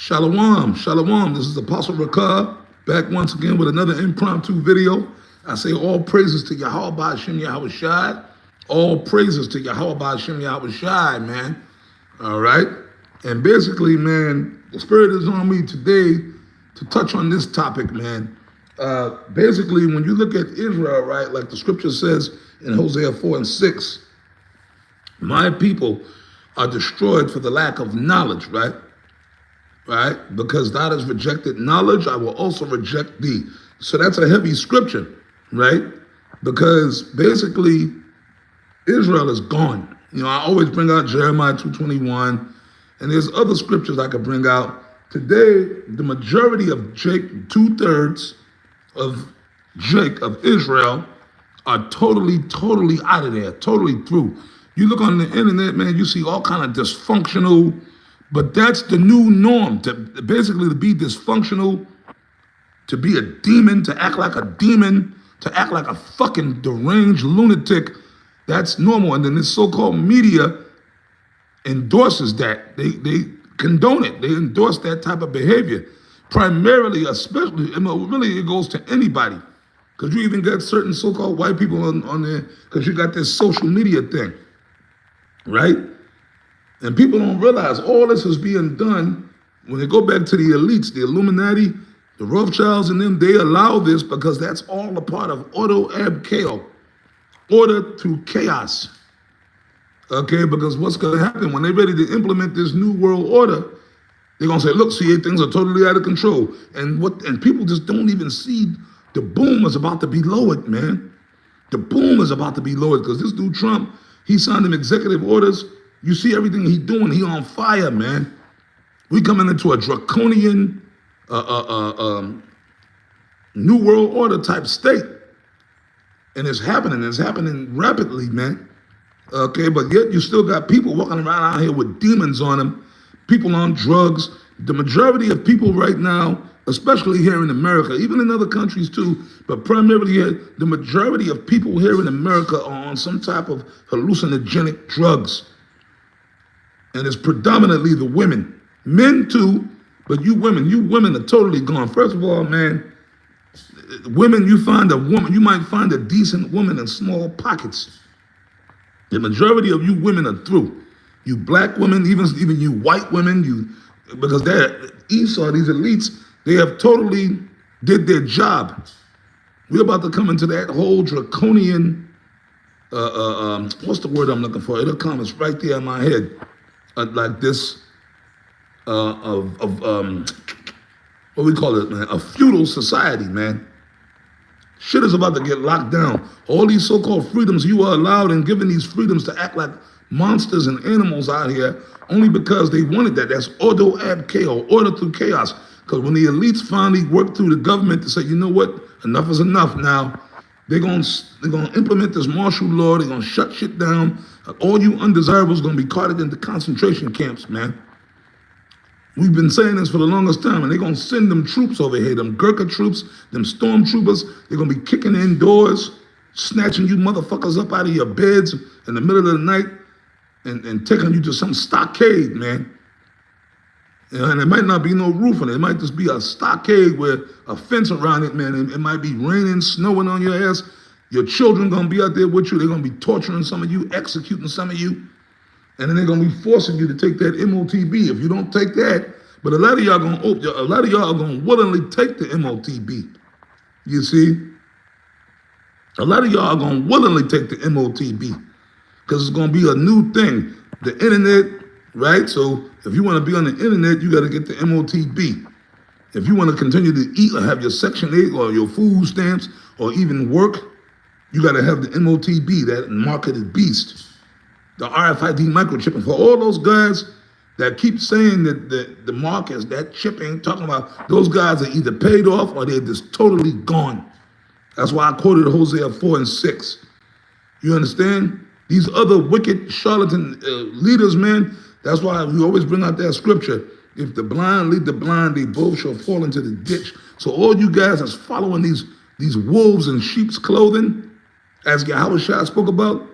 Shalom, shalom. This is Apostle Rakah, back once again with another impromptu video. I say all praises to Yahweh Ba'Shem Yahweh Shai. All praises to Yahweh Ba'Shem Yahweh Shai, man. All right? And basically, man, the Spirit is on me today to touch on this topic, man. Basically, when you look at Israel, right, like the scripture says in Hosea 4 and 6, my people are destroyed for the lack of knowledge, right? Right? Because thou hast rejected knowledge, I will also reject thee. So that's a heavy scripture, right? Because basically, Israel is gone. You know, I always bring out Jeremiah 2:21, and there's other scriptures I could bring out. Today, the majority of Jake, 2/3 of Israel are totally out of there, totally through. You look on the internet, man, you see all kind of dysfunctional, but that's the new norm, to basically to be dysfunctional, to be a demon, to act like a demon, to act like a fucking deranged lunatic. That's normal. And then this so-called media endorses that. They condone it. They endorse that type of behavior. Primarily, especially, really it goes to anybody. Because you even got certain so-called white people on there, because you got this social media thing, right? And people don't realize all this is being done when they go back to the elites, the Illuminati, the Rothschilds and them, they allow this because that's all a part of order through chaos. Okay, because what's going to happen when they're ready to implement this new world order, they're going to say, look, see, things are totally out of control. And people just don't even see the boom is about to be lowered, man. The boom is about to be lowered because this dude Trump, he signed them executive orders. You see everything he's doing, he on fire, man. We coming into a draconian new world order type state. And it's happening rapidly, man. Okay, but yet you still got people walking around out here with demons on them, people on drugs. The majority of people right now, especially here in America, even in other countries too, but primarily here, the majority of people here in America are on some type of hallucinogenic drugs. And it's predominantly the women. Men too, but you women are totally gone. First of all, man, women, you might find a decent woman in small pockets. The majority of you women are through. You black women, even you white women, because they're Esau, these elites, they have totally did their job. We're about to come into that whole draconian, what's the word I'm looking for? It'll come, it's right there in my head. Like this, what we call it, man, a feudal society, man. Shit is about to get locked down. All these so-called freedoms, you are allowed and given these freedoms to act like monsters and animals out here only because they wanted that. That's ordo ab chaos, order through chaos. Because when the elites finally work through the government to say, you know what, enough is enough now, they're gonna implement this martial law, they're gonna shut shit down. All you undesirables gonna be carted into concentration camps, man. We've been saying this for the longest time, and they're gonna send them troops over here, them Gurkha troops, them stormtroopers. They're gonna be kicking in doors, snatching you motherfuckers up out of your beds in the middle of the night and taking you to some stockade, man. You know, and it might not be no roof on it. It might just be a stockade with a fence around it, man. It might be raining, snowing on your ass. Your children gonna be out there with you. They're gonna be torturing some of you, executing some of you. And then they're gonna be forcing you to take that MOTB. If you don't take that, but a lot of y'all are gonna willingly take the MOTB. You see? A lot of y'all are gonna willingly take the MOTB because it's gonna be a new thing. The internet, right? So if you wanna be on the internet, you gotta get the MOTB. If you wanna continue to eat or have your Section 8 or your food stamps or even work, you gotta have the MOTB, that marketed beast. The RFID microchip. And for all those guys that keep saying that the mark is that chip ain't talking about, those guys are either paid off or they're just totally gone. That's why I quoted Hosea 4 and 6. You understand? These other wicked charlatan leaders, man, that's why we always bring out that scripture. If the blind lead the blind, they both shall fall into the ditch. So all you guys that's following these wolves in sheep's clothing, as Yahweh Shai spoke about,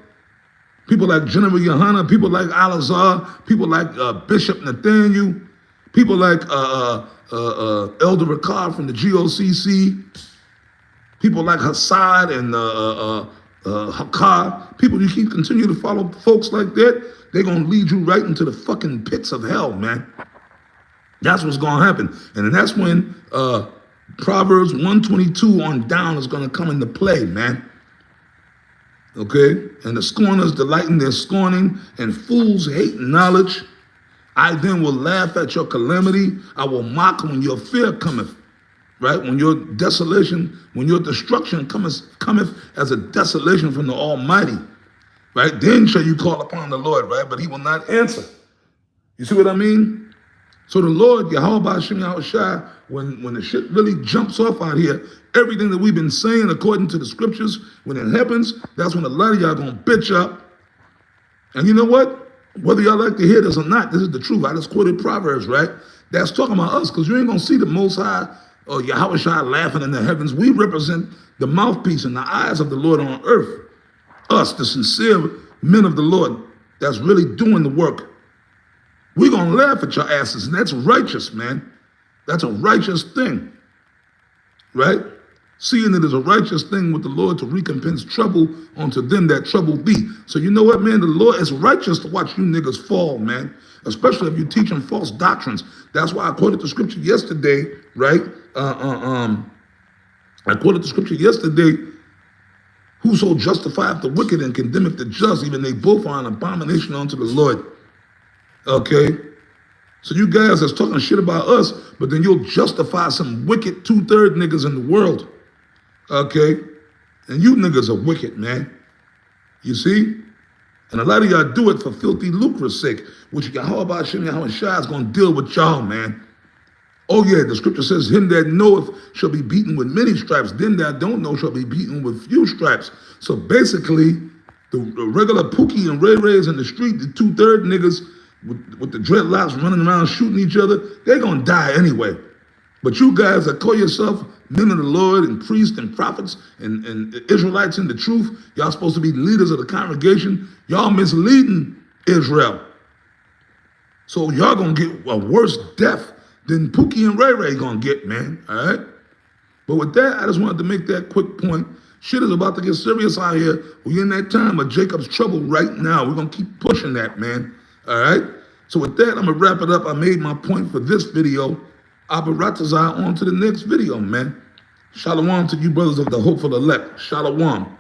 people like General Yohana, people like Al-Azhar, people like Bishop Nathaniel, People like Elder Ricard from the GOCC, people like Hassad and Hakar, people you keep continue to follow folks like that, they're going to lead you right into the fucking pits of hell, man. That's what's going to happen. And then that's when Proverbs 122 on down is going to come into play, man. Okay? And the scorners delight in their scorning, and fools hate knowledge. I then will laugh at your calamity. I will mock when your fear cometh. Right? When your desolation, when your destruction cometh as a desolation from the Almighty. Right? Then shall you call upon the Lord, right? But he will not answer. You see what I mean? So the Lord, Yahweh Hashem Yahushua, when the shit really jumps off out here, everything that we've been saying according to the scriptures, when it happens, that's when a lot of y'all gonna bitch up. And you know what? Whether y'all like to hear this or not, this is the truth. I just quoted Proverbs, right? That's talking about us, because you ain't gonna see the Most High or Yahushua laughing in the heavens. We represent the mouthpiece and the eyes of the Lord on earth. Us, the sincere men of the Lord, that's really doing the work. We're going to laugh at your asses, and that's righteous, man. That's a righteous thing, right? Seeing it as a righteous thing with the Lord to recompense trouble unto them that trouble thee. So you know what, man? The Lord is righteous to watch you niggas fall, man, especially if you're teaching false doctrines. That's why I quoted the scripture yesterday, right? I quoted the scripture yesterday, whoso justifieth the wicked and condemneth the just, even they both are an abomination unto the Lord. Okay? So you guys that's talking shit about us, but then you'll justify some wicked 2/3 niggas in the world. Okay? And you niggas are wicked, man. You see? And a lot of y'all do it for filthy lucre's sake, which Yahweh Hashem Yahushua is going to deal with y'all, man. Oh yeah, the scripture says, him that knoweth shall be beaten with many stripes, them that don't know shall be beaten with few stripes. So basically, the regular Pookie and Ray Rays in the street, the 2/3 niggas with the dreadlocks running around shooting each other, they're going to die anyway. But you guys that call yourself men of the Lord and priests and prophets and Israelites in the truth, y'all supposed to be leaders of the congregation, y'all misleading Israel. So y'all going to get a worse death than Pookie and Ray Ray going to get, man, all right? But with that, I just wanted to make that quick point. Shit is about to get serious out here. We're in that time of Jacob's trouble right now. We're going to keep pushing that, man. All right? So with that, I'm going to wrap it up. I made my point for this video. Abaratazai on to the next video, man. Shalom to you brothers of the hopeful elect. Shalom.